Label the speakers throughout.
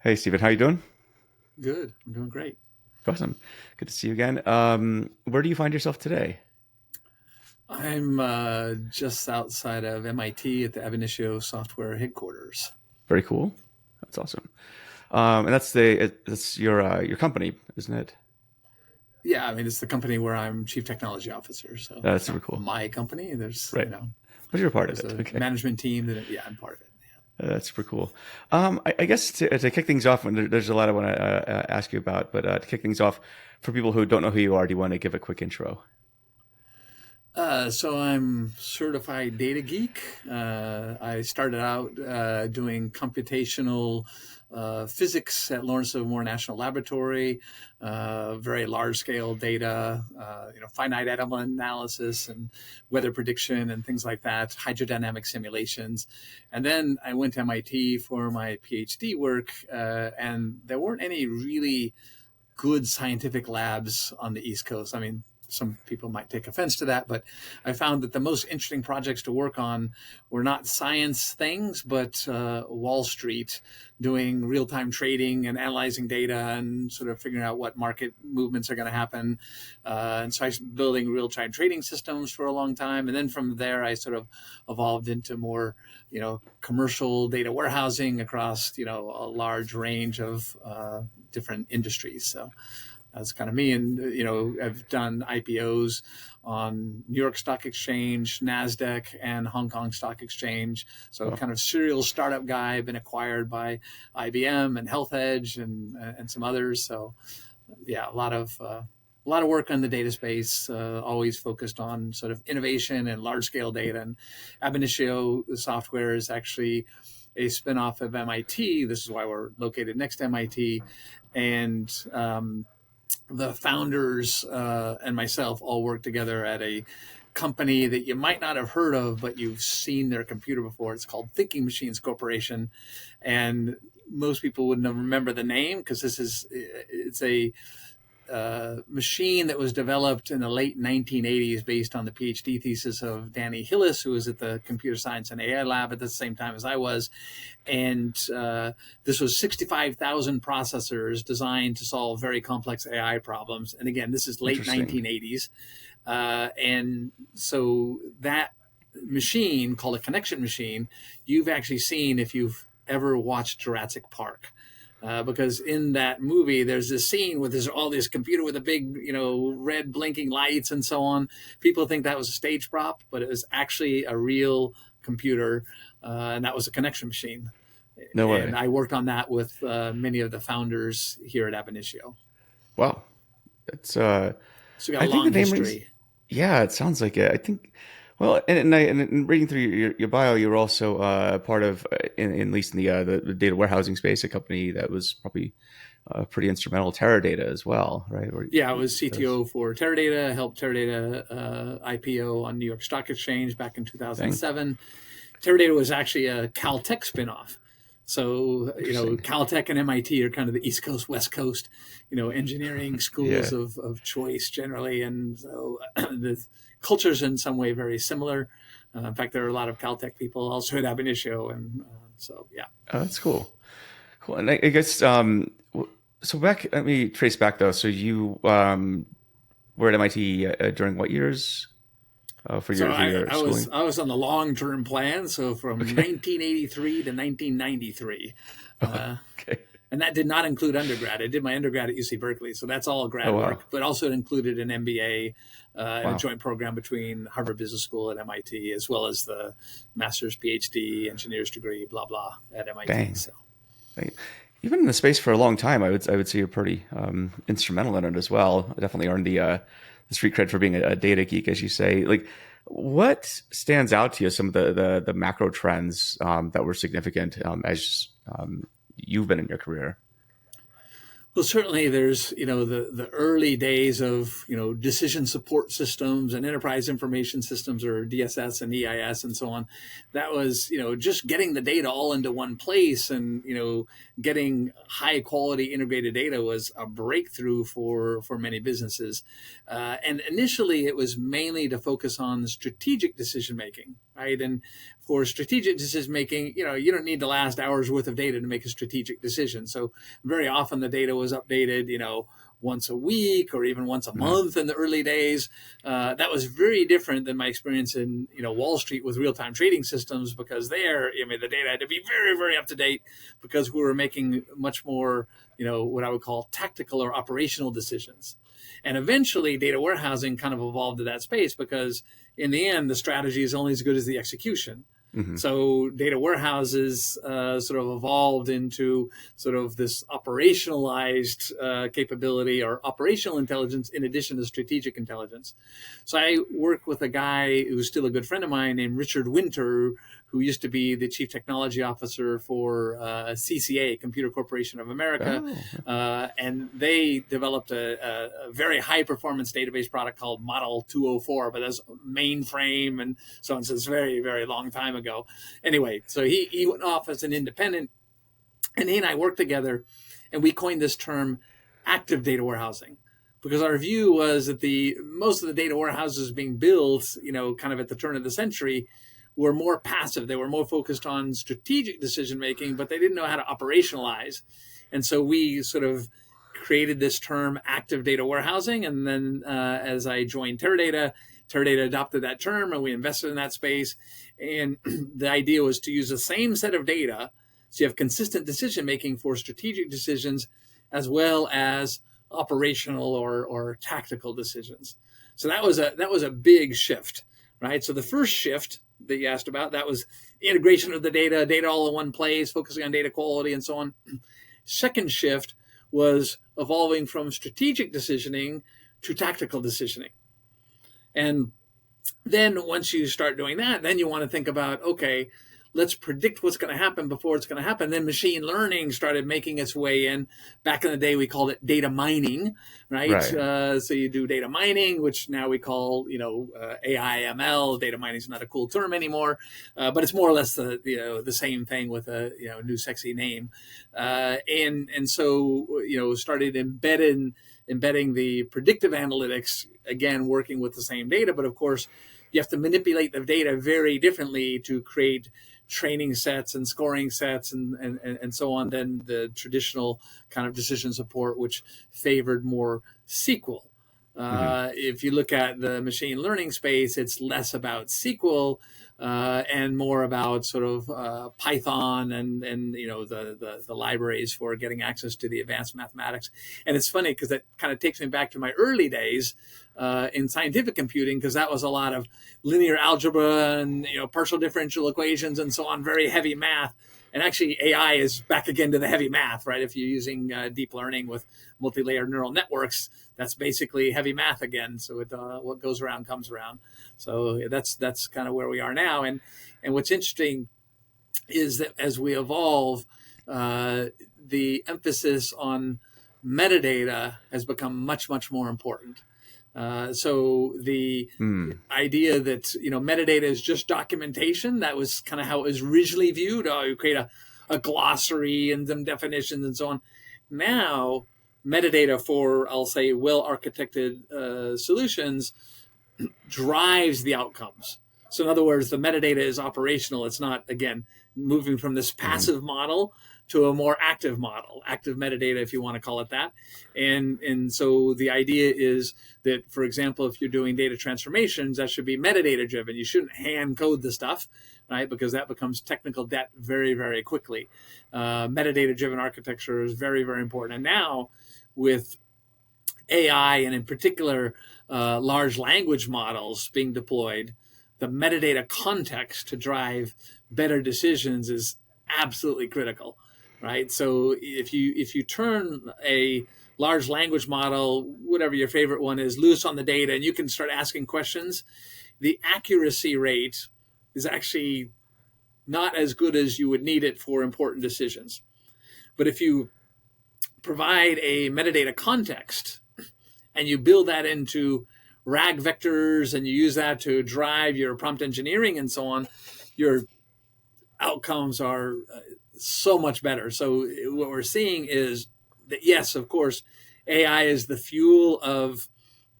Speaker 1: Hey, Stephen, how you doing?
Speaker 2: Good. I'm doing great.
Speaker 1: Awesome. Good to see you again. Where do you find yourself today?
Speaker 2: I'm just outside of MIT at the Ab Initio software headquarters.
Speaker 1: Very cool. That's awesome. And that's your company, isn't it?
Speaker 2: Yeah, I mean, it's the company where I'm chief technology officer. So
Speaker 1: That's
Speaker 2: it's
Speaker 1: super
Speaker 2: not
Speaker 1: cool.
Speaker 2: my company. There's,
Speaker 1: Right. But you're a part of
Speaker 2: there's
Speaker 1: it.
Speaker 2: a
Speaker 1: Okay.
Speaker 2: management team that, yeah, I'm part of it.
Speaker 1: That's super cool. I guess to kick things off, and there's a lot I want to ask you about, but to kick things off, for people who don't know who you are, do you want to give a quick intro?
Speaker 2: So I'm certified data geek. I started out doing computational physics at Lawrence Livermore National Laboratory, very large scale data, finite element analysis and weather prediction and things like that, hydrodynamic simulations. And then I went to MIT for my PhD work, and there weren't any really good scientific labs on the East Coast. I mean, some people might take offense to that, but I found that the most interesting projects to work on were not science things, but Wall Street, doing real time trading and analyzing data and sort of figuring out what market movements are going to happen. And so I was building real time trading systems for a long time. And then from there, I sort of evolved into more, commercial data warehousing across, a large range of different industries. So that's kind of me. And, I've done IPOs on New York Stock Exchange, NASDAQ, and Hong Kong Stock Exchange. So
Speaker 1: Oh,
Speaker 2: kind of serial startup guy, been acquired by IBM and Health Edge and some others. So yeah, a lot of work on the data space, always focused on sort of innovation and large scale data. And Ab Initio software is actually a spinoff of MIT. This is why we're located next to MIT. And the founders and myself all work together at a company that you might not have heard of, but you've seen their computer before. It's called Thinking Machines Corporation. And most people wouldn't remember the name because it's a machine that was developed in the late 1980s based on the PhD thesis of Danny Hillis, who was at the Computer Science and AI Lab at the same time as I was. And this was 65,000 processors designed to solve very complex AI problems. And again, this is late
Speaker 1: interesting.
Speaker 2: 1980s. And so that machine, called a connection machine, you've actually seen if you've ever watched Jurassic Park. Because in that movie, there's this scene where there's all this computer with a big, red blinking lights and so on. People think that was a stage prop, but it was actually a real computer, and that was a connection machine.
Speaker 1: No
Speaker 2: And
Speaker 1: way.
Speaker 2: I worked on that with many of the founders here at Ab Initio.
Speaker 1: Wow. It's
Speaker 2: So we got
Speaker 1: I
Speaker 2: a
Speaker 1: think the
Speaker 2: long
Speaker 1: name rings.
Speaker 2: history.
Speaker 1: Yeah, it sounds like it. I think. Well, and in reading through your bio, you're also part of, in at least in the data warehousing space, a company that was probably pretty instrumental, Teradata as well, right? Or
Speaker 2: Yeah, I was
Speaker 1: those
Speaker 2: CTO for Teradata, helped Teradata IPO on New York Stock Exchange back in
Speaker 1: thing.
Speaker 2: 2007. Teradata was actually a Caltech spinoff. So,
Speaker 1: Interesting.
Speaker 2: Caltech and MIT are kind of the East Coast, West Coast, engineering schools
Speaker 1: Yeah.
Speaker 2: of choice generally. And so the culture's in some way very similar. In fact, there are a lot of Caltech people also at Ab Initio. And so, yeah.
Speaker 1: That's cool. Cool. And I guess so back. Let me trace back though. So you were at MIT during what years for
Speaker 2: So
Speaker 1: your
Speaker 2: I was
Speaker 1: schooling?
Speaker 2: I was on the long term plan. So from
Speaker 1: Okay.
Speaker 2: 1983 to 1993, uh,
Speaker 1: Okay.
Speaker 2: and that did not include undergrad. I did my undergrad at UC Berkeley, so that's all
Speaker 1: Oh
Speaker 2: grad
Speaker 1: wow.
Speaker 2: work. But also it included an MBA and a
Speaker 1: Wow.
Speaker 2: joint program between Harvard Business School and MIT, as well as the master's, PhD, engineer's degree, blah blah, at MIT.
Speaker 1: Dang.
Speaker 2: So
Speaker 1: Like, even in the space for a long time, I would say you're pretty instrumental in it as well. I definitely earned the street cred for being a data geek, as you say. Like, what stands out to you? Some of the macro trends that were significant as you've been in your career.
Speaker 2: well, certainly there's, the early days of, decision support systems and enterprise information systems, or DSS and EIS and so on. That was, just getting the data all into one place and, getting high quality integrated data was a breakthrough for many businesses. And initially it was mainly to focus on strategic decision making. right? And for strategic decision making, you don't need the last hour's worth of data to make a strategic decision. So very often the data was updated, once a week or even once a
Speaker 1: Mhm.
Speaker 2: month in the early days. That was very different than my experience in Wall Street with real time trading systems, because there, the data had to be very, very up to date, because we were making much more, what I would call tactical or operational decisions. And eventually, data warehousing kind of evolved to that space, because in the end, the strategy is only as good as the execution.
Speaker 1: Mhm.
Speaker 2: So data warehouses sort of evolved into sort of this operationalized capability or operational intelligence in addition to strategic intelligence. So I work with a guy who's still a good friend of mine named Richard Winter, who used to be the chief technology officer for CCA, Computer Corporation of America.
Speaker 1: Oh.
Speaker 2: And they developed a very high performance database product called Model 204, but that's mainframe and so on. So it's very, very long time ago. Anyway, so he went off as an independent, and he and I worked together, and we coined this term active data warehousing, because our view was that most of the data warehouses being built, kind of at the turn of the century, were more passive. They were more focused on strategic decision making, but they didn't know how to operationalize. And so we sort of created this term active data warehousing. And then as I joined Teradata adopted that term, and we invested in that space. And the idea was to use the same set of data, so you have consistent decision making for strategic decisions as well as operational or tactical decisions. So that was a big shift, right? So the first shift that you asked about, that was the integration of the data all in one place, focusing on data quality and so on. Second shift was evolving from strategic decisioning to tactical decisioning. And then once you start doing that, then you want to think about, okay, let's predict what's going to happen before it's going to happen. Then machine learning started making its way in. Back in the day, we called it data mining, right? So you do data mining, which now we call, AI ML. Data mining is not a cool term anymore, but it's more or less the same thing with a new sexy name. And so started embedding the predictive analytics, again working with the same data, but of course you have to manipulate the data very differently to create training sets and scoring sets and so on than the traditional kind of decision support, which favored more SQL. If you look at the machine learning space, it's less about SQL and more about sort of Python and the libraries for getting access to the advanced mathematics. And it's funny because that kind of takes me back to my early days in scientific computing, because that was a lot of linear algebra and partial differential equations and so on, very heavy math. And actually, AI is back again to the heavy math, right? If you're using deep learning with multi-layered neural networks, that's basically heavy math again. So what goes around comes around. So that's kind of where we are now. And what's interesting is that as we evolve, the emphasis on metadata has become much, much more important. So the idea that metadata is just documentation, that was kind of how it was originally viewed. You create a glossary and some definitions and so on. Now, metadata for, I'll say, well-architected solutions drives the outcomes. So in other words, the metadata is operational. It's not, again, moving from this passive model to a more active model, active metadata, if you want to call it that. And so the idea is that, for example, if you're doing data transformations, that should be metadata driven. You shouldn't hand code the stuff, right? Because that becomes technical debt very, very quickly. Metadata driven architecture is very, very important. And now with AI, and in particular, large language models being deployed, the metadata context to drive better decisions is absolutely critical, right? So if you turn a large language model, whatever your favorite one is, loose on the data, and you can start asking questions, the accuracy rate is actually not as good as you would need it for important decisions. But if you provide a metadata context and you build that into RAG vectors and you use that to drive your prompt engineering and so on, your outcomes are so much better. So what we're seeing is that, yes, of course, AI is the fuel of,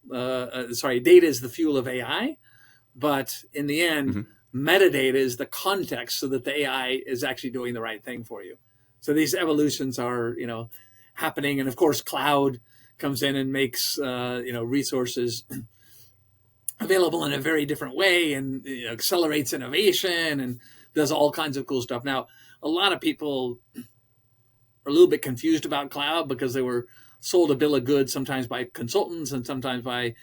Speaker 2: data is the fuel of AI. But in the end, metadata is the context so that the AI is actually doing the right thing for you. So these evolutions are, happening. And of course, cloud comes in and makes, resources available in a very different way, and accelerates innovation and does all kinds of cool stuff. Now, a lot of people are a little bit confused about cloud because they were sold a bill of goods sometimes by consultants and sometimes by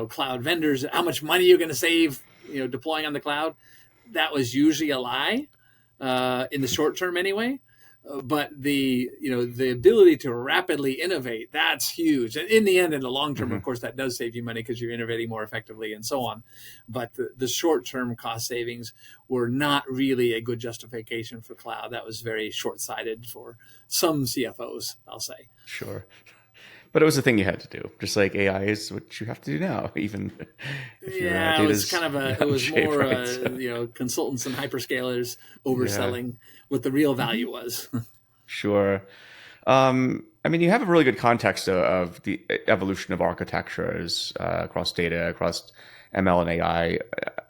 Speaker 2: cloud vendors. How much money you're going to save deploying on the cloud? That was usually a lie, in the short term anyway. But the ability to rapidly innovate, that's huge. And in the end, in the long term, of course, that does save you money because you're innovating more effectively and so on. But the short term cost savings were not really a good justification for cloud. That was very short sighted for some CFOs, I'll say.
Speaker 1: Sure. But it was a thing you had to do, just like AI is what you have to do now, even if your
Speaker 2: Yeah, it was
Speaker 1: data's
Speaker 2: kind of
Speaker 1: not
Speaker 2: it was
Speaker 1: shape,
Speaker 2: more
Speaker 1: right? So,
Speaker 2: consultants and hyperscalers
Speaker 1: yeah,
Speaker 2: overselling what the real value was.
Speaker 1: sure. I mean, you have a really good context of the evolution of architectures across data, across ML and AI.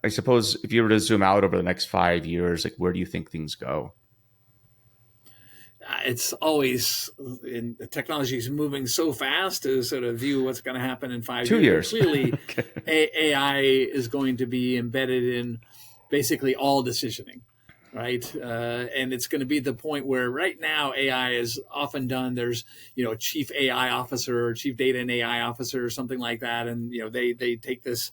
Speaker 1: I suppose if you were to zoom out over the next 5 years, like where do you think things go?
Speaker 2: It's always in technology is moving so fast to sort of view what's going to happen in 5 years. But
Speaker 1: 2 years.
Speaker 2: clearly,
Speaker 1: Okay.
Speaker 2: AI is going to be embedded in basically all decisioning, right? And it's going to be the point where right now AI is often done. There's a chief AI officer or chief data and AI officer or something like that, and they take this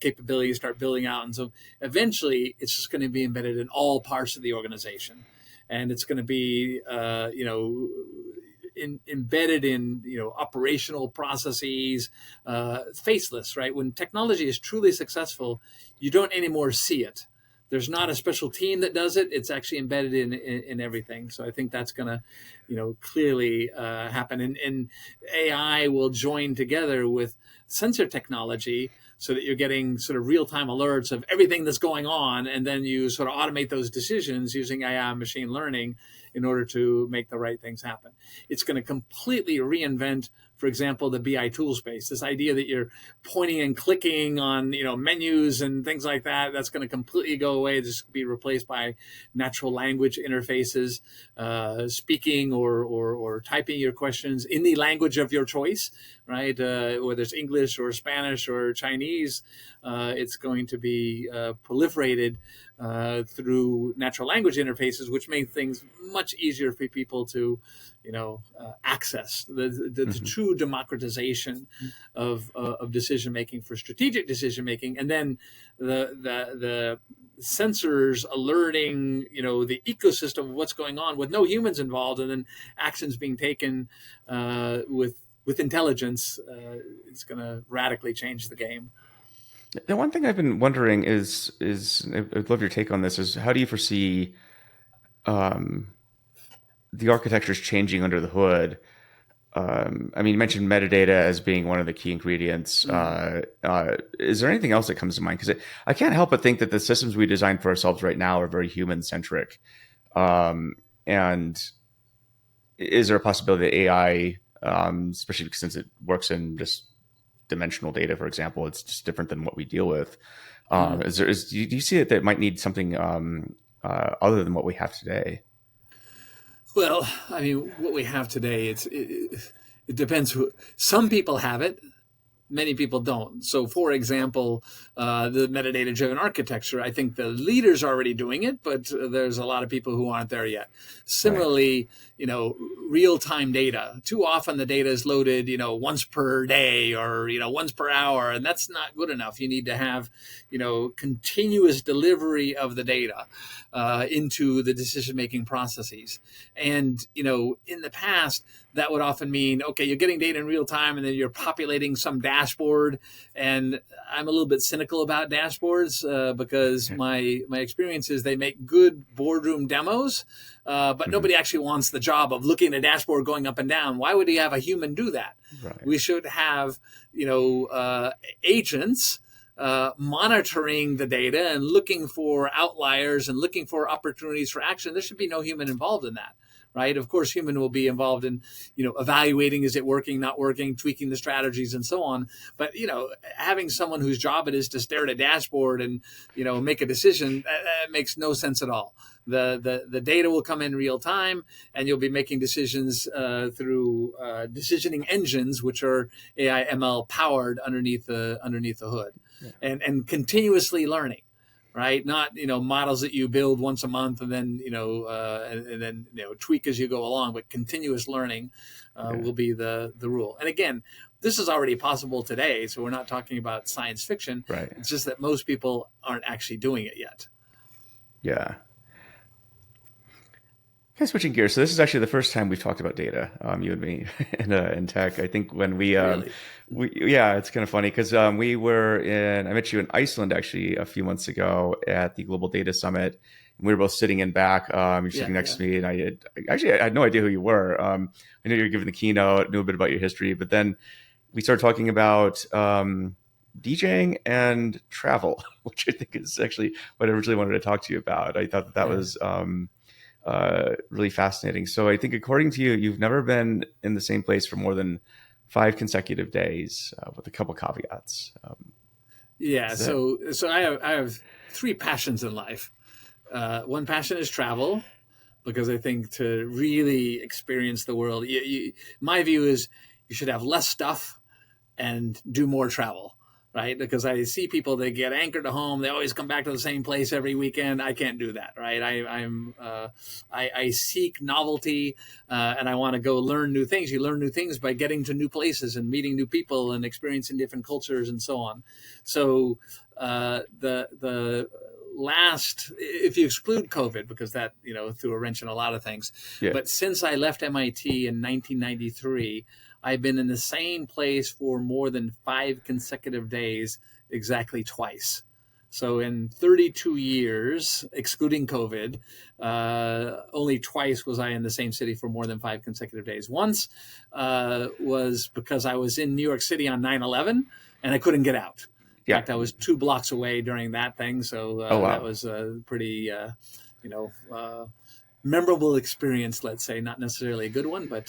Speaker 2: capability, start building out, and so eventually it's just going to be embedded in all parts of the organization, and it's going to be embedded in operational processes, faceless. Right, when technology is truly successful, you don't anymore see it. There's not a special team that does it. It's actually embedded in everything. So I think that's going to clearly happen, and AI will join together with sensor technology so that you're getting sort of real-time alerts of everything that's going on, and then you sort of automate those decisions using AI and machine learning in order to make the right things happen. It's going to completely reinvent, for example, the BI tool space. This idea that you're pointing and clicking on menus and things like that, that's going to completely go away. This will be replaced by natural language interfaces, speaking or typing your questions in the language of your choice, right? Whether it's English or Spanish or Chinese, it's going to be proliferated through natural language interfaces, which make things much easier for people to access the true democratization of decision making for strategic decision making, and then the sensors alerting the ecosystem of what's going on with no humans involved, and then actions being taken with intelligence. It's going to radically change the game.
Speaker 1: The one thing I've been wondering is I'd love your take on this. Is how do you foresee um, the architectures changing under the hood? I mean, you mentioned metadata as being one of the key ingredients. Is there anything else that comes to mind? Because I can't help but think that the systems we design for ourselves right now are very human centric. And is there a possibility that AI, especially since it works in just dimensional data, for example, it's just different than what we deal with? Do you see that might need something other than what we have today?
Speaker 2: Well, I mean, what we have today, it depends. Some people have it, many people don't. So, for example, the metadata-driven architecture, I think the leaders are already doing it, but there's a lot of people who aren't there yet.
Speaker 1: Right.
Speaker 2: Similarly, real-time data. Too often the data is loaded, once per day or, once per hour, and that's not good enough. You need to have, continuous delivery of the data into the decision-making processes. And, in the past, that would often mean, okay, you're getting data in real time and then you're populating some dashboard. And I'm a little bit cynical about dashboards because my experience is they make good boardroom demos, but nobody actually wants the job of looking at a dashboard going up and down. Why would you have a human do that?
Speaker 1: Right.
Speaker 2: We should have, agents monitoring the data and looking for outliers and looking for opportunities for action. There should be no human involved in that. right? Of course, human will be involved in, evaluating, is it working, not working, tweaking the strategies and so on. But, having someone whose job it is to stare at a dashboard and, make a decision, that makes no sense at all. The data will come in real time, and you'll be making decisions through decisioning engines, which are AI ML powered underneath the hood, and continuously learning, right? Not models that you build once a month and then and then tweak as you go along, but continuous learning will be the rule. And again, this is already possible today, so we're not talking about science fiction.
Speaker 1: Right.
Speaker 2: It's just that most people aren't actually doing it yet.
Speaker 1: Yeah. Kind of switching gears. So this is actually the first time we've talked about data, you and me, in tech. I think when
Speaker 2: Really?
Speaker 1: yeah, it's kind of funny because I met you in Iceland actually a few months ago at the Global Data Summit. And we were both sitting in back. You're sitting next to me, and I had no idea who you were. I knew you were giving the keynote, knew a bit about your history, but then we started talking about DJing and travel, which I think is actually what I originally wanted to talk to you about. I thought that was really fascinating. So I think according to you, you've never been in the same place for more than 5 consecutive days, with a couple caveats.
Speaker 2: So I have 3 passions in life. One passion is travel, because I think to really experience the world, my view is you should have less stuff and do more travel, right? Because I see people, they get anchored to home. They always come back to the same place every weekend. I can't do that, right? I seek novelty, and I want to go learn new things. You learn new things by getting to new places and meeting new people and experiencing different cultures and so on. So the last, if you exclude COVID, because that threw a wrench in a lot of things, but since I left MIT in 1993. I've been in the same place for more than 5 consecutive days, exactly twice. So in 32 years, excluding COVID, only twice was I in the same city for more than 5 consecutive days. Once was because I was in New York City on 9/11 and I couldn't get out. In fact, I was 2 blocks away during that thing. So that was a pretty, memorable experience, let's say. Not necessarily a good one, but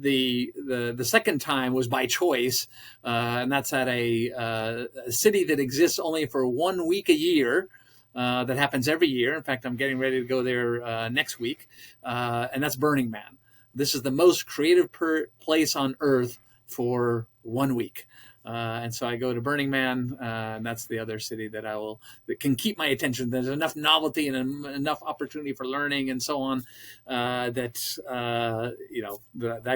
Speaker 2: the second time was by choice, and that's at a city that exists only for 1 week a year. That happens every year. In fact, I'm getting ready to go there next week, and that's Burning Man. This is the most creative place on earth for 1 week. And so I go to Burning Man, and that's the other city that that can keep my attention. There's enough novelty and enough opportunity for learning and so on, that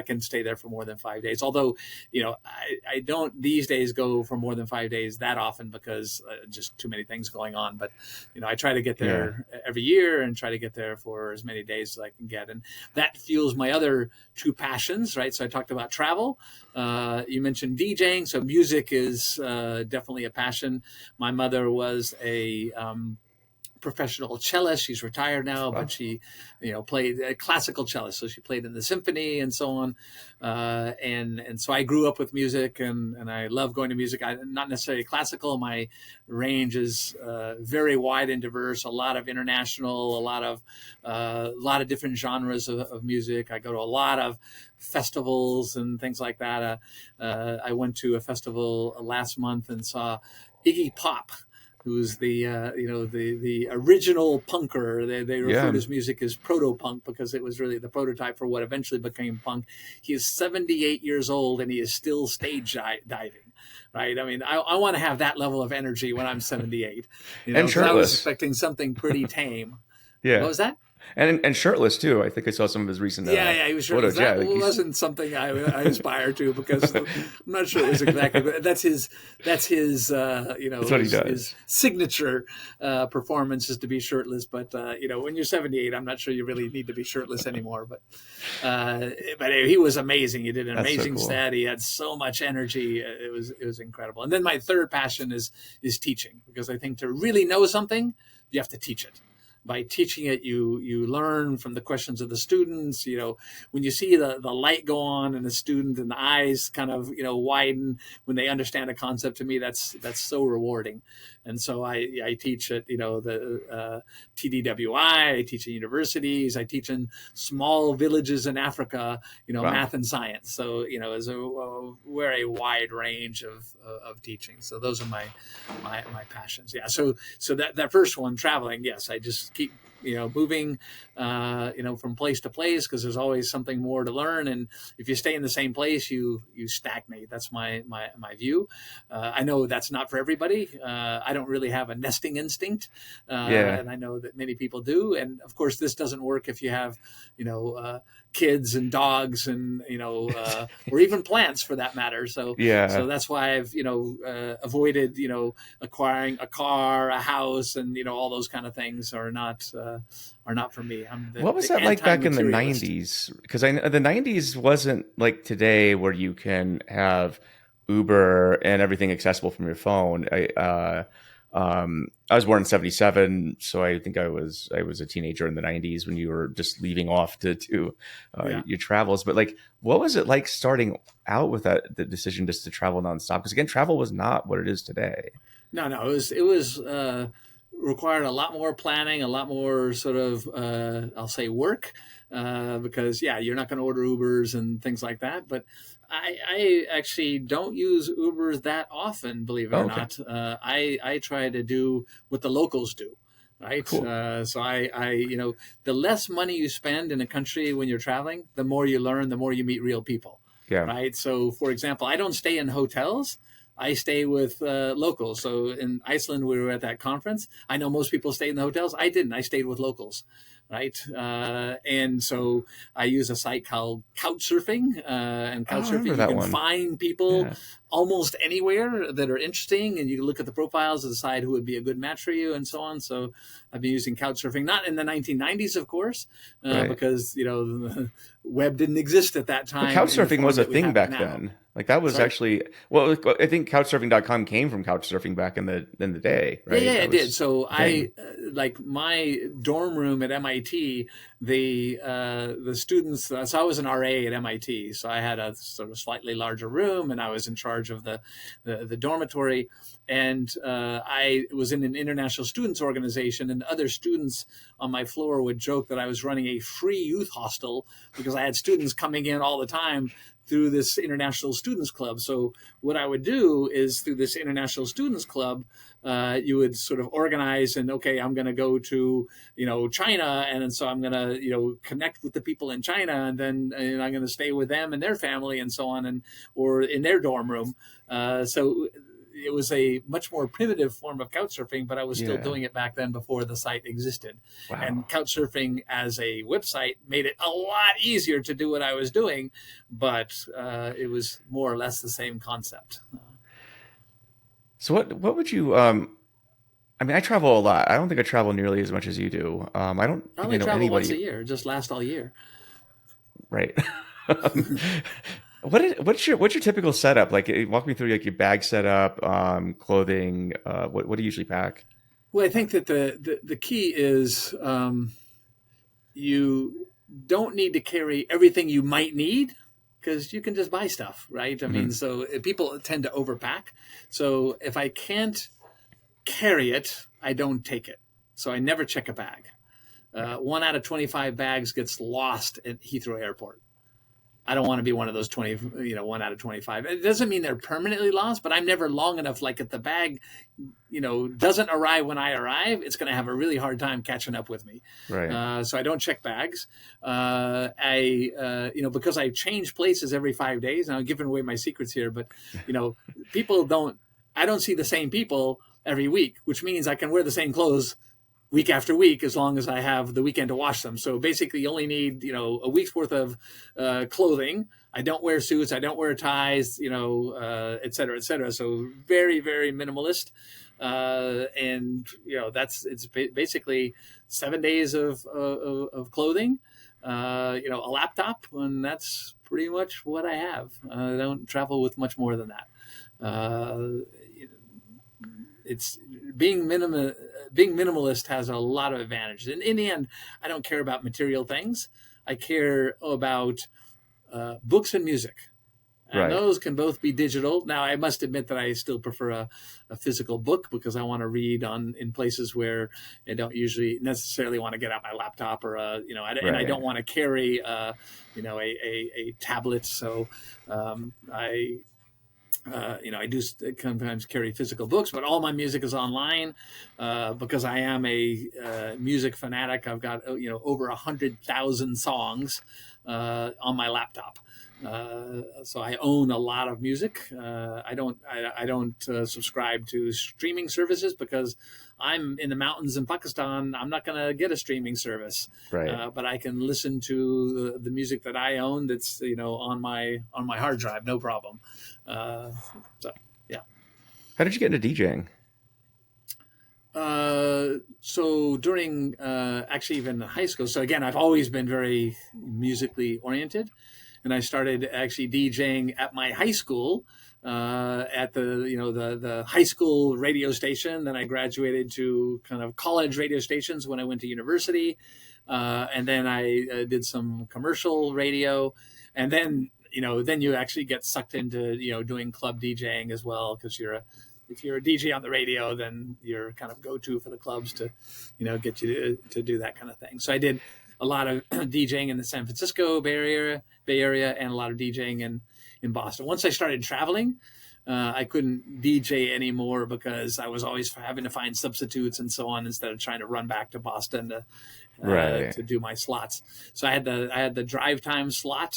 Speaker 2: can stay there for more than 5 days. Although, I don't these days go for more than 5 days that often because just too many things going on. But, I try to get there every year and try to get there for as many days as I can get. And that fuels my other 2 passions, right? So I talked about travel. You mentioned DJing. So music is definitely a passion. My mother was a professional cellist. She's retired now, but she, played a classical cellist. So she played in the symphony and so on. And so I grew up with music, and I love going to music. Not necessarily classical. My range is very wide and diverse. A lot of international, a lot of different genres of music. I go to a lot of festivals and things like that. I went to a festival last month and saw Iggy Pop, who's the original punker. They refer to his music as proto-punk because it was really the prototype for what eventually became punk. He is 78 years old and he is still stage diving. Right. I mean, I want to have that level of energy when I'm 78.
Speaker 1: And shirtless.
Speaker 2: I was expecting something pretty tame.
Speaker 1: Yeah.
Speaker 2: What was that?
Speaker 1: And shirtless too. I think I saw some of his recent
Speaker 2: he was shirtless.
Speaker 1: photos.
Speaker 2: That wasn't something I aspire to because I'm not sure it was exactly. But that's his. That's what he does. His signature performance is to be shirtless. But when you're 78, I'm not sure you really need to be shirtless anymore. But he was amazing. He did an amazing set. He had so much energy. It was incredible. And then my third passion is teaching, because I think to really know something, you have to teach it. by teaching it, you learn from the questions of the students. When you see the light go on in the student and the eyes kind of widen when they understand a concept, to me that's so rewarding. And so I teach at the TDWI. I teach in universities. I teach in small villages in Africa.
Speaker 1: Wow.
Speaker 2: Math and science. So is a very wide range of teaching. So those are my passions. Yeah. So that first one, traveling. Yes, I just keep moving from place to place, because there's always something more to learn. And if you stay in the same place, you stagnate. That's my view. I know that's not for everybody. I don't really have a nesting instinct, and I know that many people do. And of course, this doesn't work if you have kids and dogs and or even plants for that matter. So that's why I've avoided acquiring a car, a house, and all those kind of things are not for me.
Speaker 1: What was that like back in the 90s? Because the 90s wasn't like today, where you can have Uber and everything accessible from your phone. I was born in '77, so I think I was a teenager in the '90s when you were just leaving off to your travels. But like, what was it like starting out with the decision just to travel nonstop? Because again, travel was not what it is today.
Speaker 2: No, it was required a lot more planning, a lot more sort of I'll say work, because you're not going to order Ubers and things like that. But I actually don't use Ubers that often, believe it or not. I try to do what the locals do. Right.
Speaker 1: Cool.
Speaker 2: So the less money you spend in a country when you're traveling, the more you learn, the more you meet real people.
Speaker 1: Yeah.
Speaker 2: Right. So, for example, I don't stay in hotels. I stay with locals. So in Iceland, we were at that conference. I know most people stay in the hotels. I didn't. I stayed with locals. Right. And so I use a site called Couchsurfing. And Couchsurfing, you can find people almost anywhere that are interesting. And you look at the profiles to decide who would be a good match for you and so on. So I've been using Couchsurfing, not in the 1990s, of course, because, the web didn't exist at that time.
Speaker 1: But Couchsurfing was a thing back then. Like that was actually, well, I think Couchsurfing.com came from Couchsurfing back in the day, right?
Speaker 2: Yeah, it did. So I like my dorm room at MIT. The students. So I was an RA at MIT. So I had a sort of slightly larger room, and I was in charge of the dormitory. And I was in an international students organization, and other students on my floor would joke that I was running a free youth hostel because I had students coming in all the time through this international students club. So what I would do is through this international students club, you would sort of organize and, okay, I'm going to go to, China. And so I'm going to, connect with the people in China, and then I'm going to stay with them and their family and so on, or in their dorm room. So it was a much more primitive form of Couchsurfing, but I was still doing it back then before the site existed. Wow. And Couchsurfing as a website made it a lot easier to do what I was doing, but it was more or less the same concept.
Speaker 1: So what would you? I mean, I travel a lot. I don't think I travel nearly as much as you do. I don't
Speaker 2: I only travel once a year, just last all year.
Speaker 1: Right. What's your typical setup? Like, walk me through like your bag setup, clothing. What do you usually pack?
Speaker 2: Well, I think that the key is you don't need to carry everything you might need, because you can just buy stuff, right? I mean, so people tend to overpack. So if I can't carry it, I don't take it. So I never check a bag. 1 out of 25 bags gets lost at Heathrow Airport. I don't want to be one of those 1 out of 25. It doesn't mean they're permanently lost, but I'm never long enough. Like if the bag, doesn't arrive when I arrive, it's going to have a really hard time catching up with me.
Speaker 1: Right.
Speaker 2: So I don't check bags. Because I change places every 5 days, and I'm giving away my secrets here, but, I don't see the same people every week, which means I can wear the same clothes week after week, as long as I have the weekend to wash them. So basically you only need, a week's worth of clothing. I don't wear suits. I don't wear ties, et cetera, et cetera. So very, very minimalist. It's basically 7 days of clothing, a laptop, and that's pretty much what I have. I don't travel with much more than that. it's being minimalist has a lot of advantages. And in the end, I don't care about material things. I care about books and music. And
Speaker 1: Right.
Speaker 2: those can both be digital. Now, I must admit that I still prefer a physical book because I want to read in places where I don't usually necessarily want to get out my laptop or and I
Speaker 1: Right.
Speaker 2: don't want to carry a tablet. So I I do sometimes carry physical books, but all my music is online because I am a music fanatic. I've got over 100,000 songs on my laptop. So I own a lot of music. I don't subscribe to streaming services because I'm in the mountains in Pakistan. I'm not going to get a streaming service,
Speaker 1: Right.
Speaker 2: but I can listen to the music that I own. That's on my hard drive, no problem. Uh, so yeah.
Speaker 1: How did you get into DJing?
Speaker 2: So during actually even high school. So again, I've always been very musically oriented, and I started actually DJing at my high school. At the high school radio station. Then I graduated to kind of college radio stations when I went to university, and then I did some commercial radio, and then then you actually get sucked into doing club DJing as well because if you're a DJ on the radio, then you're kind of go-to for the clubs to get you to do that kind of thing. So I did a lot of DJing in the San Francisco Bay Area, and a lot of DJing in Boston. Once I started traveling, I couldn't DJ anymore because I was always having to find substitutes and so on instead of trying to run back to Boston
Speaker 1: Right.
Speaker 2: to do my slots. So I had the drive time slot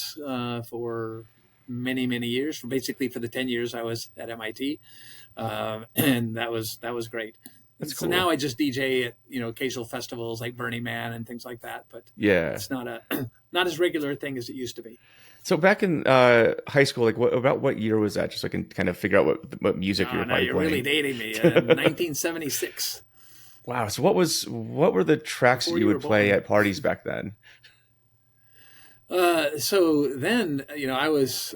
Speaker 2: for many years, basically for the 10 years I was at MIT, and that was great.
Speaker 1: That's
Speaker 2: So
Speaker 1: cool.
Speaker 2: now I just DJ at occasional festivals like Burning Man and things like that, but
Speaker 1: Yeah.
Speaker 2: it's not a not as regular a thing as it used to be.
Speaker 1: So back in high school, like what year was that? Just so I can kind of figure out what music you were
Speaker 2: Now
Speaker 1: probably
Speaker 2: you're really
Speaker 1: playing.
Speaker 2: dating me. 1976,
Speaker 1: Wow. So what were the tracks that
Speaker 2: before
Speaker 1: you
Speaker 2: you
Speaker 1: would
Speaker 2: were
Speaker 1: play
Speaker 2: born.
Speaker 1: at parties back then?
Speaker 2: So then, I was,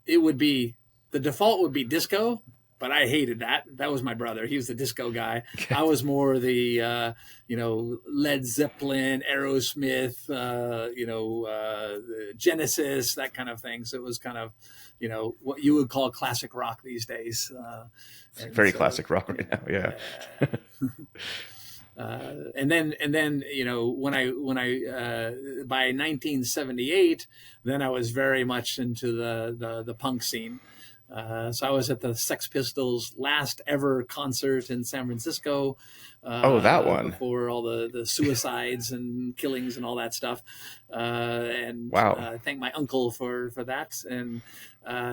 Speaker 2: it would be the default would be disco, but I hated that. That was my brother. He was the disco guy. I was more the, Led Zeppelin, Aerosmith, Genesis, that kind of thing. So it was kind of, what you would call classic rock these days.
Speaker 1: It's like
Speaker 2: And
Speaker 1: very
Speaker 2: so,
Speaker 1: classic rock right now. Yeah.
Speaker 2: and then when I by 1978, then I was very much into the punk scene. So I was at the Sex Pistols' last ever concert in San Francisco
Speaker 1: Oh, that one.
Speaker 2: before all the suicides and killings and all that stuff. And
Speaker 1: Wow.
Speaker 2: thank my uncle for that. And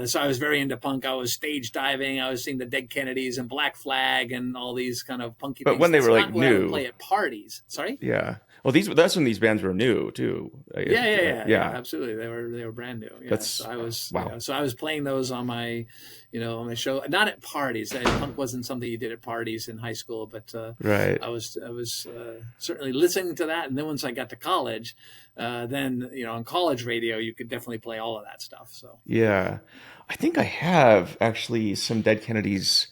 Speaker 2: so I was very into punk. I was stage diving. I was seeing the Dead Kennedys and Black Flag and all these kind of punky
Speaker 1: But
Speaker 2: things.
Speaker 1: when they
Speaker 2: That's
Speaker 1: were like
Speaker 2: not what I would
Speaker 1: new,
Speaker 2: play at parties. Sorry?
Speaker 1: yeah. Well, that's when these bands were new too.
Speaker 2: Yeah,
Speaker 1: Yeah.
Speaker 2: absolutely. They were brand new. Yeah,
Speaker 1: That's
Speaker 2: so I was
Speaker 1: wow.
Speaker 2: so I was playing those on my on my show. Not at parties. Punk wasn't something you did at parties in high school, but
Speaker 1: Right.
Speaker 2: I was certainly listening to that. And then once I got to college, then on college radio you could definitely play all of that stuff. So
Speaker 1: Yeah. I think I have actually some Dead Kennedys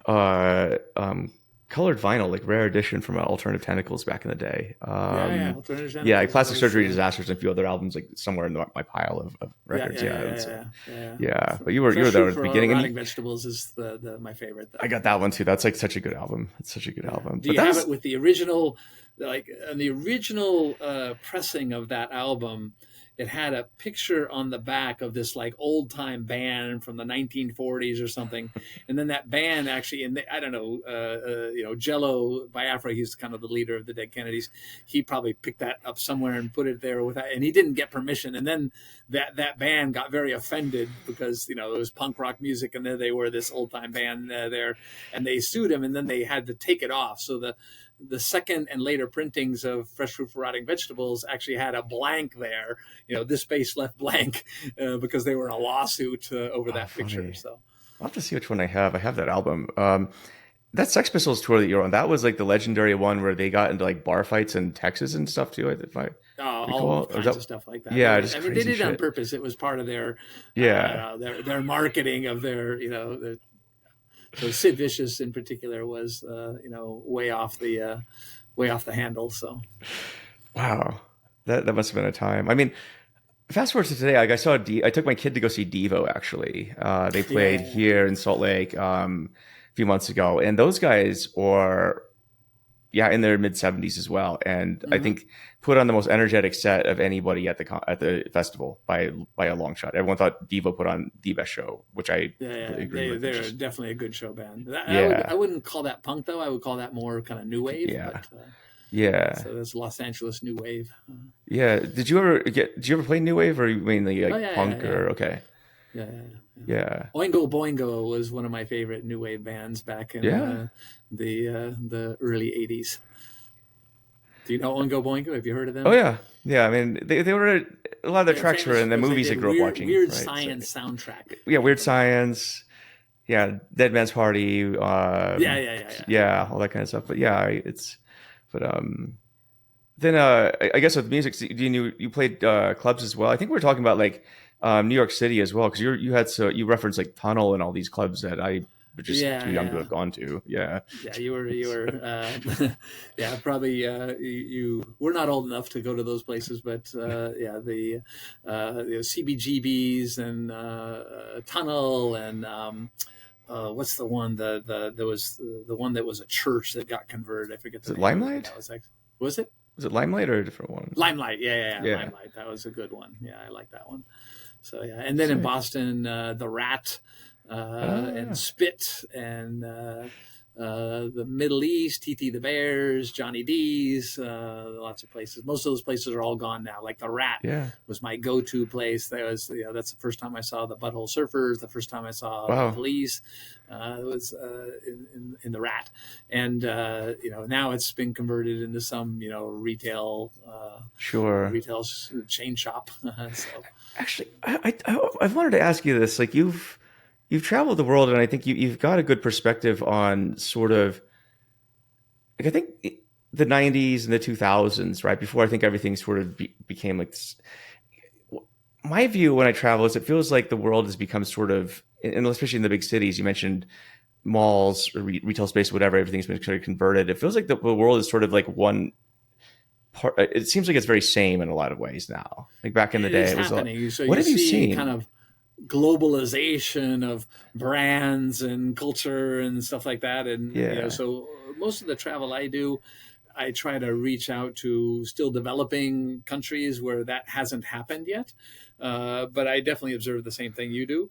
Speaker 1: uh um colored vinyl, like rare edition from Alternative Tentacles back in the day.
Speaker 2: yeah, Alternative
Speaker 1: Yeah,
Speaker 2: Tentacles is
Speaker 1: Plastic
Speaker 2: always,
Speaker 1: Surgery Disasters and a few other albums like somewhere in my pile of records. Yeah.
Speaker 2: yeah.
Speaker 1: Yeah. But you were
Speaker 2: Fresh
Speaker 1: there
Speaker 2: Fruit
Speaker 1: at the
Speaker 2: for
Speaker 1: beginning, and
Speaker 2: Rotting Vegetables is the my favorite
Speaker 1: I
Speaker 2: though.
Speaker 1: got that one too. That's like such a good album. It's such a good album.
Speaker 2: Do
Speaker 1: But
Speaker 2: you
Speaker 1: that
Speaker 2: have
Speaker 1: was
Speaker 2: it with the original, like on the original pressing of that album? It had a picture on the back of this like old time band from the 1940s or something, and then that band actually, I don't know, Jello Biafra, he's kind of the leader of the Dead Kennedys. He probably picked that up somewhere and put it there without, and he didn't get permission. And then that band got very offended because it was punk rock music, and then they were this old time band there, and they sued him, and then they had to take it off. So the second and later printings of Fresh Fruit for Rotting Vegetables actually had a blank there, this space left blank because they were in a lawsuit over that picture.
Speaker 1: funny.
Speaker 2: So
Speaker 1: I'll have to see which one I have. I have that album. That Sex Pistols tour that you're on, that was like the legendary one where they got into like bar fights in Texas and stuff too, if I
Speaker 2: all
Speaker 1: recall. Or was
Speaker 2: kinds
Speaker 1: that,
Speaker 2: of stuff like that.
Speaker 1: yeah, just
Speaker 2: I mean, they
Speaker 1: crazy
Speaker 2: did it on
Speaker 1: shit.
Speaker 2: purpose. It was part of
Speaker 1: Yeah.
Speaker 2: their marketing of their So Sid Vicious in particular was, way off the handle. So
Speaker 1: Wow, that must have been a time. I mean, fast forward to today, like I took my kid to go see Devo actually. They played
Speaker 2: yeah,
Speaker 1: here in Salt Lake a few months ago, and those guys are yeah in their mid 70s as well, and I
Speaker 2: hmm
Speaker 1: think put on the most energetic set of anybody at the festival by a long shot. Everyone thought Devo put on the best show, which I
Speaker 2: yeah,
Speaker 1: completely agree with. It's
Speaker 2: they're
Speaker 1: just
Speaker 2: definitely a good show band. I
Speaker 1: yeah,
Speaker 2: wouldn't call that punk though. I would call that more kind of new wave.
Speaker 1: yeah,
Speaker 2: But
Speaker 1: yeah,
Speaker 2: so that's Los Angeles new wave.
Speaker 1: yeah. Did you ever play new wave or mainly
Speaker 2: Oh
Speaker 1: like
Speaker 2: yeah, yeah,
Speaker 1: punk
Speaker 2: yeah,
Speaker 1: or okay?
Speaker 2: yeah, yeah, yeah.
Speaker 1: Yeah,
Speaker 2: Oingo Boingo was one of my favorite new wave bands back in
Speaker 1: yeah.
Speaker 2: the early '80s. Do you know Oingo Boingo? Have you heard of
Speaker 1: Oh
Speaker 2: them?
Speaker 1: yeah, yeah. I mean, they were a lot of their
Speaker 2: They're
Speaker 1: tracks were
Speaker 2: famous
Speaker 1: in the
Speaker 2: because they
Speaker 1: movies I
Speaker 2: did
Speaker 1: grew up watching,
Speaker 2: Weird
Speaker 1: right? So,
Speaker 2: Science soundtrack.
Speaker 1: yeah,
Speaker 2: You
Speaker 1: Weird
Speaker 2: know,
Speaker 1: Science, yeah, Dead Man's Party,
Speaker 2: yeah, yeah, yeah, yeah,
Speaker 1: yeah, all that kind of stuff. But yeah, but then I guess with music, so you played clubs as well. I think we were talking about like New York City as well because you referenced like Tunnel and all these clubs that I was just
Speaker 2: yeah,
Speaker 1: too young to
Speaker 2: yeah.
Speaker 1: have gone to. Yeah,
Speaker 2: Yeah, you were, yeah, probably. We're not old enough to go to those places, but yeah, the CBGBs and Tunnel and what's the one there was the one that was a church that got converted. I forget
Speaker 1: is
Speaker 2: the
Speaker 1: it
Speaker 2: name of it, but
Speaker 1: Limelight?
Speaker 2: that was like, was it
Speaker 1: Was it Limelight or a different one?
Speaker 2: Limelight? Yeah, yeah, yeah,
Speaker 1: Yeah,
Speaker 2: Limelight. That was a good one. Yeah, I like that one. So yeah, and then in
Speaker 1: sick.
Speaker 2: Boston, the Rat and
Speaker 1: Ah,
Speaker 2: Spit and the Middle East, TT the Bears, Johnny D's, lots of places. Most of those places are all gone now. Like the Rat
Speaker 1: yeah.
Speaker 2: was my go-to place. That's the first time I saw the Butthole Surfers. The first time I saw the
Speaker 1: Wow.
Speaker 2: Police it was in the Rat, and now it's been converted into some
Speaker 1: Sure.
Speaker 2: retail chain shop. So
Speaker 1: Actually, I've wanted to ask you this. Like you've traveled the world, and I think you've got a good perspective on sort of like I think the '90s and the 2000s, right before I think everything sort of became like this. My view when I travel is it feels like the world has become sort of, and especially in the big cities. You mentioned malls, or retail space, whatever. Everything's been sort of converted. It feels like the world is sort of like one part. It seems like it's very same in a lot of ways now. Like back in the
Speaker 2: it
Speaker 1: day,
Speaker 2: is
Speaker 1: it was.
Speaker 2: happening. So
Speaker 1: What
Speaker 2: you
Speaker 1: have you
Speaker 2: see kind
Speaker 1: seen?
Speaker 2: of globalization of brands and culture and stuff like that. And
Speaker 1: Yeah.
Speaker 2: so most of the travel I do, I try to reach out to still developing countries where that hasn't happened yet. But I definitely observe the same thing you do.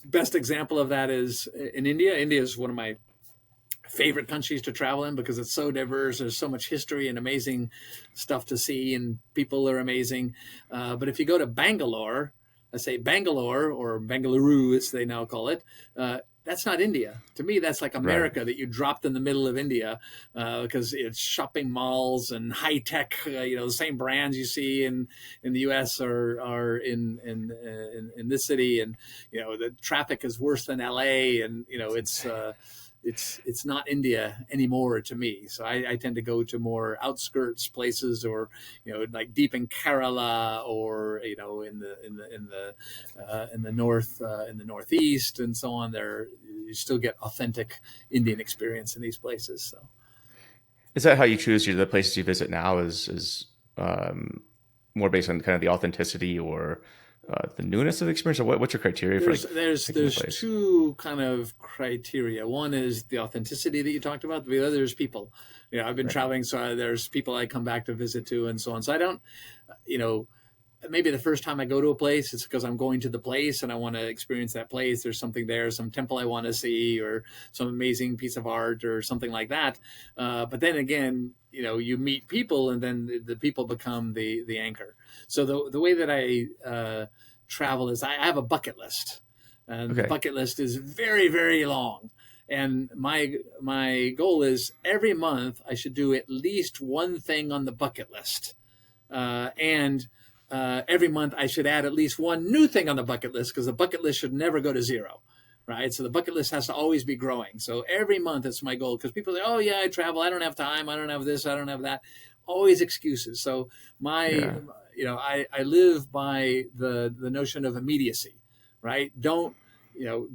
Speaker 2: Best example of that is in India. India is one of my favorite countries to travel in because it's so diverse. There's so much history and amazing stuff to see, and people are amazing. But if you go to Bangalore, let's say Bangalore or Bengaluru, as they now call it, that's not India. To me, that's like
Speaker 1: Right.
Speaker 2: America that you dropped in the middle of India because it's shopping malls and high tech. The same brands you see in the U.S. are in this city, and the traffic is worse than L.A. and
Speaker 1: It's
Speaker 2: it's.
Speaker 1: insane.
Speaker 2: It's not India anymore to me. So I tend to go to more outskirts places, or like deep in Kerala, or in the north, in the northeast, and so on. There you still get authentic Indian experience in these places. So
Speaker 1: Is that how you choose the places you visit now? Is um, more based on kind of the authenticity or the newness of the experience, or what's your criteria for
Speaker 2: there's
Speaker 1: like
Speaker 2: there's
Speaker 1: picking a
Speaker 2: there's
Speaker 1: place?
Speaker 2: two kind of criteria. One is the authenticity that you talked about. The other is people. I've been
Speaker 1: Right.
Speaker 2: traveling, so there's people I come back to visit to, and so on. So I don't, you know, maybe the first time I go to a place, it's because I'm going to the place and I want to experience that place. There's something there, some temple I want to see, or some amazing piece of art, or something like that. But then again, you meet people, and then the people become the anchor. So the way that I travel is I have a bucket list, and the
Speaker 1: Okay.
Speaker 2: bucket list is very very long. And my goal is every month I should do at least one thing on the bucket list, and every month I should add at least one new thing on the bucket list because the bucket list should never go to zero, right? So the bucket list has to always be growing. So every month it's my goal because people say, "Oh yeah, I travel. I don't have time. I don't have this. I don't have that." Always excuses. So my,
Speaker 1: Yeah.
Speaker 2: I live by the notion of immediacy, right? Don't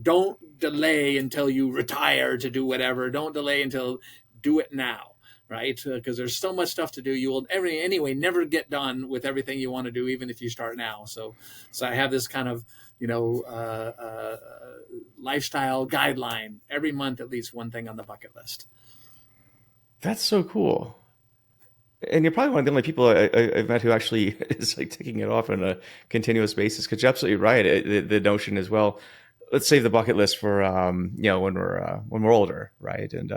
Speaker 2: don't delay until you retire to do whatever. Don't delay until do it now, right? Because there's so much stuff to do. You will anyway never get done with everything you want to do, even if you start now. So I have this kind of lifestyle guideline every month, at least one thing on the bucket list.
Speaker 1: That's so cool. And you're probably one of the only people I've met who actually is like ticking it off on a continuous basis. Because you're absolutely right. The notion as well. Let's save the bucket list for when we're older, right? And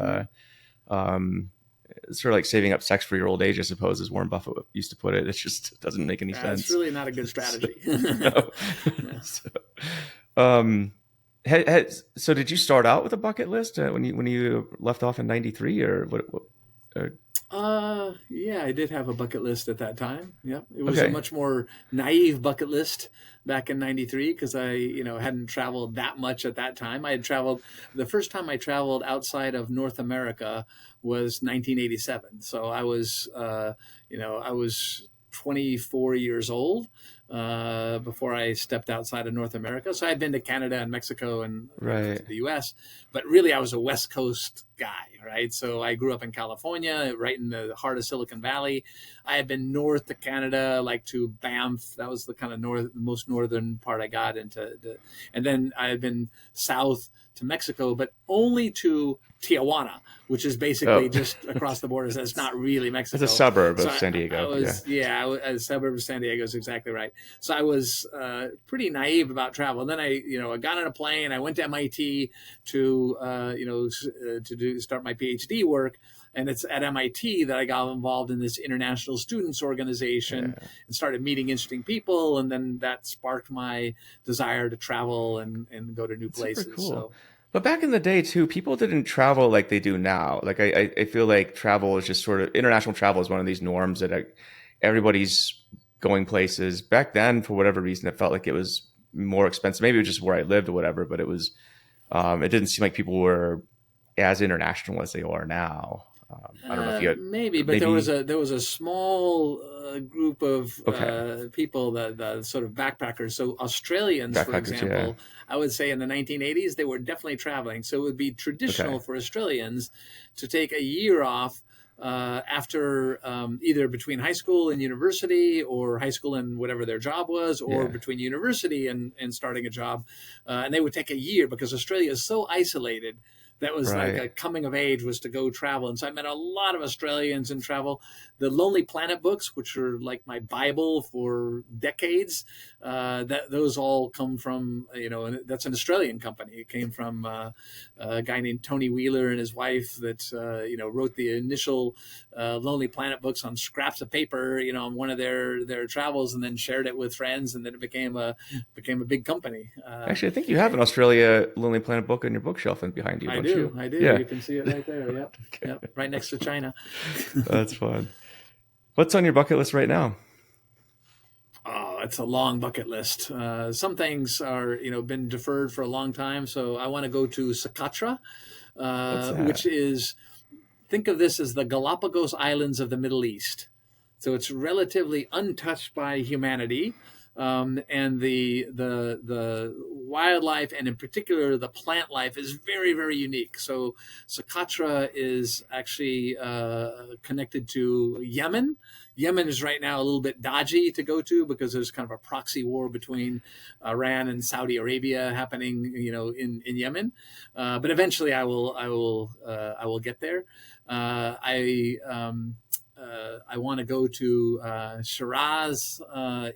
Speaker 1: um, it's sort of like saving up sex for your old age, I suppose, as Warren Buffett used to put it. It doesn't make any
Speaker 2: It's
Speaker 1: sense.
Speaker 2: really not a good strategy.
Speaker 1: No.
Speaker 2: Yeah.
Speaker 1: So, um, so did you start out with a bucket list when you left off in '93, or what or,
Speaker 2: Yeah, I did have a bucket list at that time. Yep. It was a
Speaker 1: okay,
Speaker 2: much more naive bucket list back in 93 because I, hadn't traveled that much at that time. I had traveled, the first time I traveled outside of North America was 1987. So I was 24 years old before I stepped outside of North America. So I'd been to Canada and Mexico and to
Speaker 1: right.
Speaker 2: the U.S., but really I was a West Coast guy, right? So I grew up in California, right in the heart of Silicon Valley. I had been north to Canada, like to Banff. That was the kind of most northern part I got into. And then I had been south to Mexico, but only to Tijuana, which is basically
Speaker 1: Oh,
Speaker 2: just across the border. So it's not really
Speaker 1: it's a
Speaker 2: Mexico.
Speaker 1: suburb
Speaker 2: So
Speaker 1: of San
Speaker 2: I
Speaker 1: Diego. Yeah.
Speaker 2: was, yeah, a suburb of San Diego is exactly right. So I was pretty naive about travel. And then I got on a plane. I went to MIT to start my PhD work. And it's at MIT that I got involved in this international students organization
Speaker 1: Yeah.
Speaker 2: and started meeting interesting people. And then that sparked my desire to travel and go to new
Speaker 1: Super
Speaker 2: places.
Speaker 1: cool.
Speaker 2: So
Speaker 1: But back in the day too, people didn't travel like they do now. Like I feel like travel is just sort of international travel is one of these norms that everybody's going places. Back then, for whatever reason, it felt like it was more expensive. Maybe it was just where I lived or whatever, but it didn't seem like people were as international as they are now. I don't know if you had
Speaker 2: maybe, but
Speaker 1: maybe
Speaker 2: there was a small group of
Speaker 1: okay
Speaker 2: people, the sort of backpackers. So Australians, for
Speaker 1: backpackers. Yeah.
Speaker 2: example, I would say in the 1980s they were definitely traveling. So it would be
Speaker 1: Okay.
Speaker 2: traditional for Australians to take a year off after either between high school and university, or high school and whatever their job was, or
Speaker 1: Yeah.
Speaker 2: between university and starting a job, and they would take a year because Australia is so isolated. That was like
Speaker 1: Right.
Speaker 2: a coming of age, was to go travel. And so I met a lot of Australians in travel. The Lonely Planet books, which are like my Bible for decades, those all come from, that's an Australian company. It came from a guy named Tony Wheeler and his wife that, wrote the initial Lonely Planet books on scraps of paper, on one of their travels, and then shared it with friends. And then it became a big company.
Speaker 1: Actually, I think you have an Australia Lonely Planet book on your bookshelf and behind you,
Speaker 2: I
Speaker 1: don't
Speaker 2: do.
Speaker 1: you?
Speaker 2: I do.
Speaker 1: Yeah.
Speaker 2: You can see it right there. Yep.
Speaker 1: Okay.
Speaker 2: Yep. Right next to China.
Speaker 1: That's fun. What's on your bucket list right now?
Speaker 2: Oh, it's a long bucket list. Some things are, been deferred for a long time. So I want to go to Socotra,
Speaker 1: What's
Speaker 2: which
Speaker 1: that?
Speaker 2: is, think of this as the Galapagos Islands of the Middle East. So it's relatively untouched by humanity, and the wildlife, and in particular the plant life, is very, very unique. So Socotra is actually connected to Yemen. Yemen is right now a little bit dodgy to go to because there's kind of a proxy war between Iran and Saudi Arabia happening, in Yemen. But eventually, I will get there. I want to go to Shiraz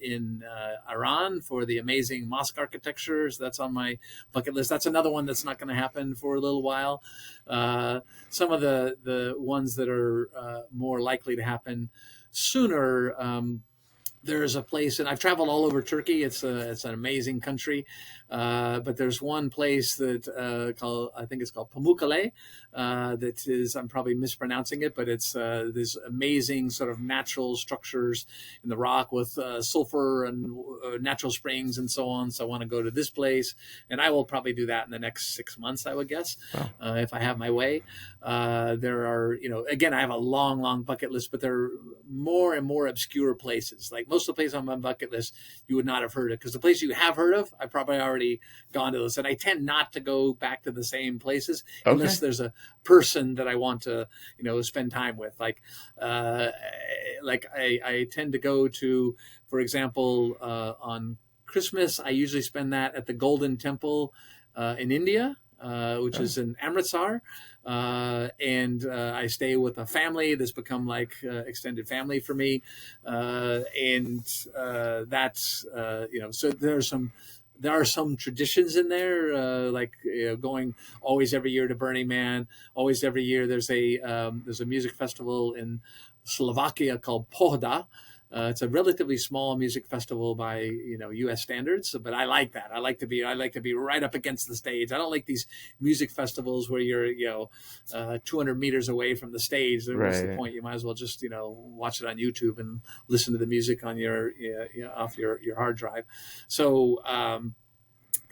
Speaker 2: in Iran for the amazing mosque architecture. So that's on my bucket list. That's another one that's not going to happen for a little while. Some of the ones that are more likely to happen sooner. There's a place, and I've traveled all over Turkey. It's an amazing country, but there's one place that I think it's called Pamukkale. That is, I'm probably mispronouncing it, but it's these amazing sort of natural structures in the rock with sulfur and natural springs and so on. So I want to go to this place, and I will probably do that in the next 6 months, I would guess,
Speaker 1: Wow.
Speaker 2: if I have my way. There are, again, I have a long, long bucket list, but there are more and more obscure places. Like most of the places on my bucket list you would not have heard of, because the place you have heard of, I've probably already gone to those. And I tend not to go back to the same places
Speaker 1: Okay.
Speaker 2: unless there's a person that I want to, spend time with. I tend to go to, for example, on Christmas, I usually spend that at the Golden Temple in India, which
Speaker 1: Oh,
Speaker 2: is in Amritsar. And I stay with a family that's become like extended family for me. And that's, so there are some traditions in there, going always every year to Burning Man. Always every year there's a music festival in Slovakia called Pohda. It's a relatively small music festival by U.S. standards, but I like that. I like to be right up against the stage. I don't like these music festivals where you're 200 meters away from the stage. What's the
Speaker 1: right.
Speaker 2: point? You might as well just watch it on YouTube and listen to the music on your off your hard drive. So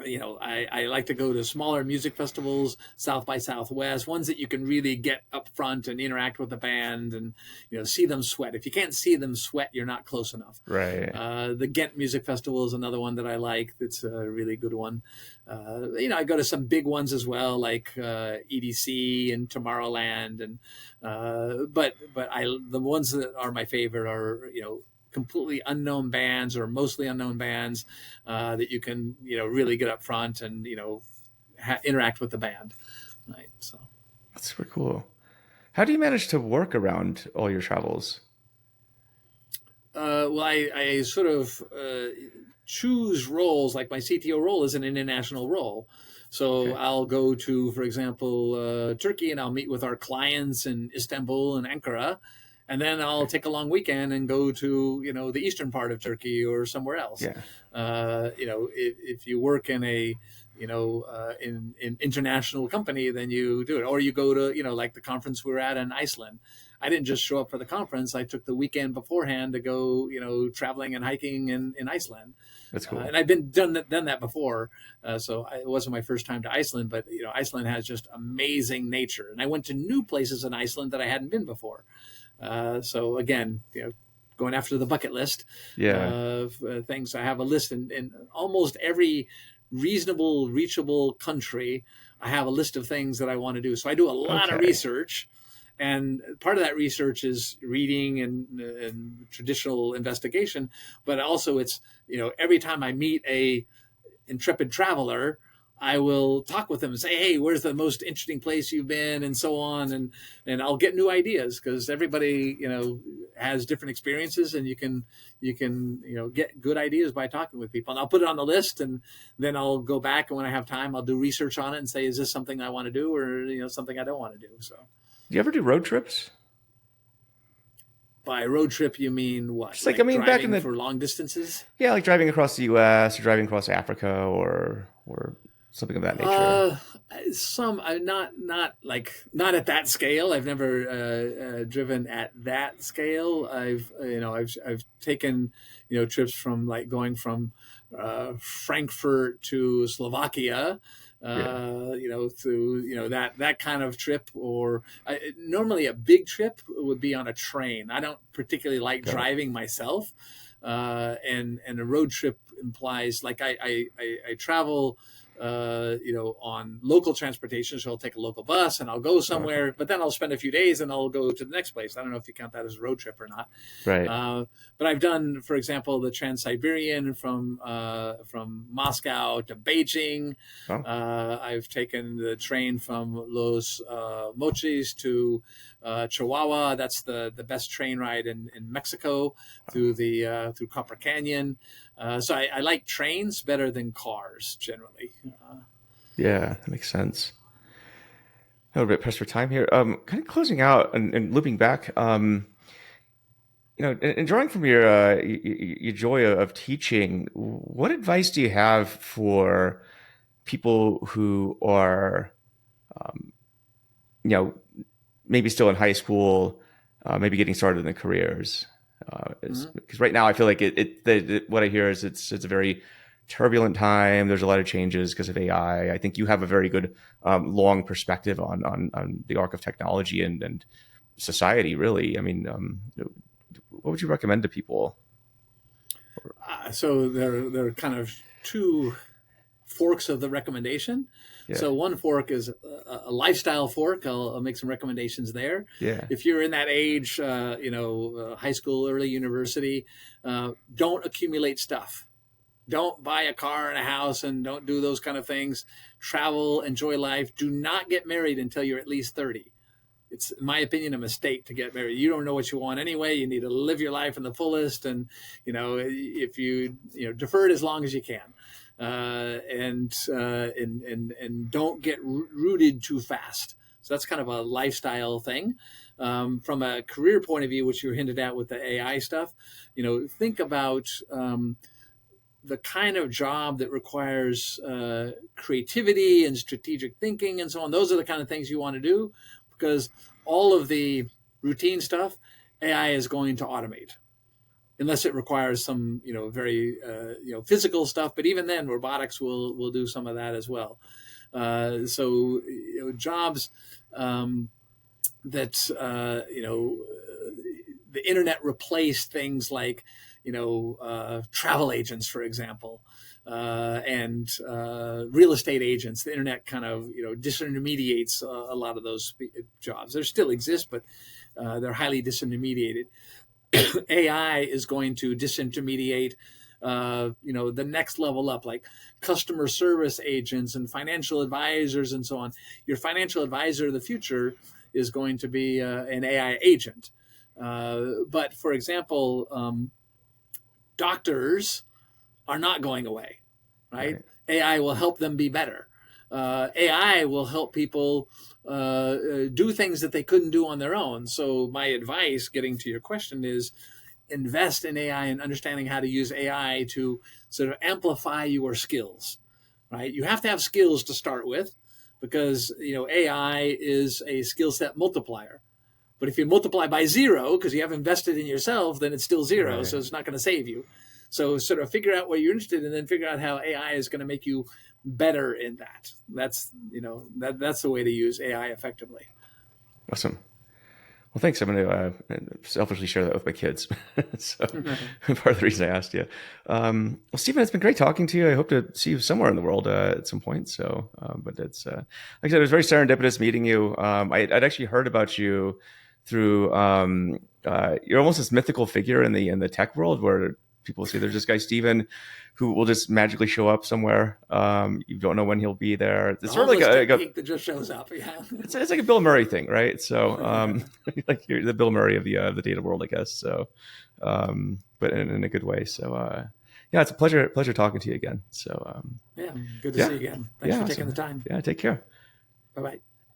Speaker 2: I like to go to smaller music festivals, South by Southwest, ones that you can really get up front and interact with the band and, see them sweat. If you can't see them sweat, you're not close enough.
Speaker 1: Right.
Speaker 2: The Ghent Music Festival is another one that I like. That's a really good one. I go to some big ones as well, like EDC and Tomorrowland, and the ones that are my favorite are completely unknown bands or mostly unknown bands that you can really get up front and interact with the band, right? So
Speaker 1: That's super cool. How do you manage to work around all your travels?
Speaker 2: I sort of choose roles. Like my CTO role is an international role, so
Speaker 1: Okay.
Speaker 2: I'll go to, for example, Turkey, and I'll meet with our clients in Istanbul and Ankara, and then I'll
Speaker 1: Okay.
Speaker 2: take a long weekend and go to the eastern part of Turkey or somewhere else.
Speaker 1: Yeah.
Speaker 2: If you work in a in international company, then you do it, or you go to like the conference we were at in Iceland. I didn't just show up for the conference. I took the weekend beforehand to go, traveling and hiking in Iceland.
Speaker 1: That's cool.
Speaker 2: And I've done that before. It wasn't my first time to Iceland, but Iceland has just amazing nature. And I went to new places in Iceland that I hadn't been before. So again, going after the bucket list
Speaker 1: Yeah.
Speaker 2: of things. I have a list in almost every reasonable, reachable country. I have a list of things that I want to do. So I do a lot of
Speaker 1: Okay.
Speaker 2: research, and part of that research is reading and traditional investigation, but also it's every time I meet a intrepid traveler, I will talk with them and say, "Hey, where's the most interesting place you've been?" and so on, and I'll get new ideas, because everybody has different experiences, and you can get good ideas by talking with people. And I'll put it on the list, and then I'll go back, and when I have time, I'll do research on it and say, "Is this something I want to do, or something I don't want to do?" So
Speaker 1: Do you ever do road trips?
Speaker 2: by road trip, you mean what?
Speaker 1: Just like I
Speaker 2: Like
Speaker 1: mean, back in
Speaker 2: driving
Speaker 1: the
Speaker 2: for long distances?
Speaker 1: yeah, like driving across the U.S. or driving across Africa or something of that nature.
Speaker 2: Uh, some not at that scale. I've never driven at that scale. I've taken trips from like going from Frankfurt to Slovakia.
Speaker 1: Yeah.
Speaker 2: Through that kind of trip, or normally a big trip would be on a train. I don't particularly like
Speaker 1: Got it.
Speaker 2: driving myself, and a road trip implies like I travel on local transportation. So I'll take a local bus and I'll go
Speaker 1: Okay.
Speaker 2: somewhere, but then I'll spend a few days and I'll go to the next place. I don't know if you count that as a road trip or not.
Speaker 1: Right.
Speaker 2: Uh, but I've done, for example, the Trans-Siberian from Moscow to Beijing.
Speaker 1: Oh,
Speaker 2: I've taken the train from Los Mochis to Chihuahua. That's the best train ride in Mexico through Copper Canyon. So I like trains better than cars generally.
Speaker 1: yeah, that makes sense. A little bit pressed for time here. Kind of closing out and looping back. And drawing from your joy of teaching, what advice do you have for people who are, you know, maybe still in high school, maybe getting started in their careers?
Speaker 2: Mhm.
Speaker 1: Because right now I feel like what I hear is it's a very turbulent time. There's a lot of changes because of AI. I think you have a very good long perspective on the arc of technology and society. Really, I mean, what would you recommend to people?
Speaker 2: So there are kind of two forks of the recommendation.
Speaker 1: Yeah.
Speaker 2: So one fork is a lifestyle fork. I'll make some recommendations there.
Speaker 1: Yeah.
Speaker 2: If you're in that age, high school, early university, don't accumulate stuff. Don't buy a car and a house, and don't do those kind of things. Travel, enjoy life. Do not get married until you're at least 30. It's, in my opinion, a mistake to get married. You don't know what you want anyway. You need to live your life in the fullest, and if you defer it as long as you can, and don't get rooted too fast. So that's kind of a lifestyle thing. From a career point of view, which you hinted at with the AI stuff, think about the kind of job that requires creativity and strategic thinking and so on. Those are the kind of things you want to do, because all of the routine stuff, AI is going to automate, unless it requires some, very, physical stuff. But even then, robotics will do some of that as well. So jobs that, the internet replaced things like, travel agents, for example, and real estate agents. The internet kind of, disintermediates a lot of those jobs. They still exist, but they're highly disintermediated. AI is going to disintermediate, the next level up, like customer service agents and financial advisors and so on. Your financial advisor of the future is going to be an AI agent. But for example, doctors are not going away, right? AI will help them be better. AI will help people do things that they couldn't do on their own. So my advice, getting to your question, is invest in AI and understanding how to use AI to sort of amplify your skills, right? You have to have skills to start with, because AI is a skill set multiplier. But if you multiply by 0 because you haven't invested in yourself, then it's still 0. Right. So it's not going to save you. So sort of figure out what you're interested in, and then figure out how AI is going to make you better in that. That's the way to use AI effectively.
Speaker 1: Awesome. Well, thanks. I'm going to selfishly share that with my kids. So part of the reason I asked you. Well, Stephen, it's been great talking to you. I hope to see you somewhere in the world at some point. So, but it's like I said, it was very serendipitous meeting you. I'd actually heard about you through you're almost this mythical figure in the tech world, where people say there's this guy Stephen who will just magically show up somewhere. You don't know when he'll be there. It's sort of like a
Speaker 2: that just shows up. Yeah,
Speaker 1: it's like a Bill Murray thing, right? So like you're the Bill Murray of the data world, I guess. So, but in a good way. So yeah, it's a pleasure talking to you again. So
Speaker 2: good to see you again. Thanks for taking
Speaker 1: awesome.
Speaker 2: the time.
Speaker 1: Yeah, take care.
Speaker 2: Bye-bye.